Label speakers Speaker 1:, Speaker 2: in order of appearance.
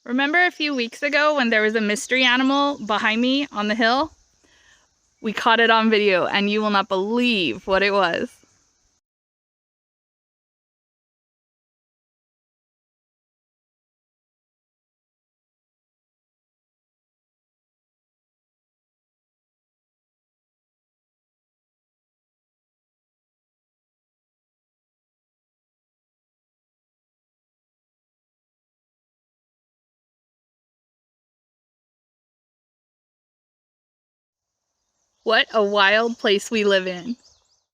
Speaker 1: Remember a few weeks ago when there was a mystery animal behind me on the hill? We caught it on video and you will not believe what it was. What a wild place we live in.